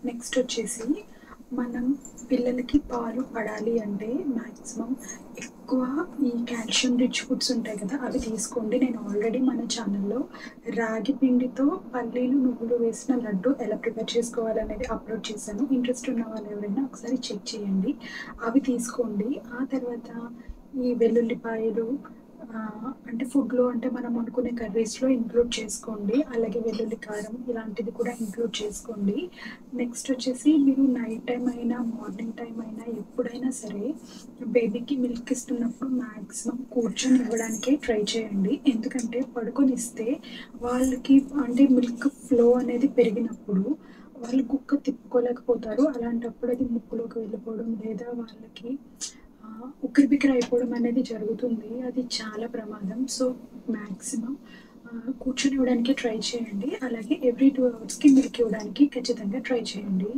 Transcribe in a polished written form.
Next వచ్చేసి మనం పిల్లలకి పాలు పడాలి అంటే మ్యాక్సిమం ఎక్కువ ఈ కాల్షియం రిచ్ ఫుడ్స్ ఉంటాయి కదా, అవి తీసుకోండి. నేను ఆల్రెడీ మన ఛానల్లో రాగి పిండితో పల్లీలు నువ్వులు వేసిన లడ్డు ఎలా ప్రిపేర్ చేసుకోవాలనేది అప్లోడ్ చేశాను. ఇంట్రెస్ట్ ఉన్న వాళ్ళు ఎవరైనా ఒకసారి చెక్ చేయండి. అవి తీసుకోండి. ఆ తర్వాత ఈ వెల్లుల్లిపాయలు అంటే ఫుడ్లో అంటే మనం అనుకునే కర్రీస్లో ఇంక్లూడ్ చేసుకోండి. అలాగే వెల్లుల్లి కారం ఇలాంటిది కూడా ఇంక్లూడ్ చేసుకోండి. నెక్స్ట్ వచ్చేసి మీరు నైట్ టైం అయినా మార్నింగ్ టైం అయినా ఎప్పుడైనా సరే బేబీకి మిల్క్ ఇస్తున్నప్పుడు మ్యాక్సిమం కూర్చొని ఇవ్వడానికే ట్రై చేయండి. ఎందుకంటే పడుకొని ఇస్తే వాళ్ళకి అంటే మిల్క్ ఫ్లో అనేది పెరిగినప్పుడు వాళ్ళు కుక్క తిప్పుకోలేకపోతారు. అలాంటప్పుడు అది ముక్కులోకి వెళ్ళిపోవడం లేదా వాళ్ళకి ఉక్కిరిబిక్కిరి అయిపోవడం అనేది జరుగుతుంది. అది చాలా ప్రమాదం. సో మ్యాక్సిమం కూర్చొని ఇవ్వడానికి ట్రై చేయండి. అలాగే ఎవ్రీ 2 అవర్స్కి మిల్క్ ఇవ్వడానికి ఖచ్చితంగా ట్రై చేయండి.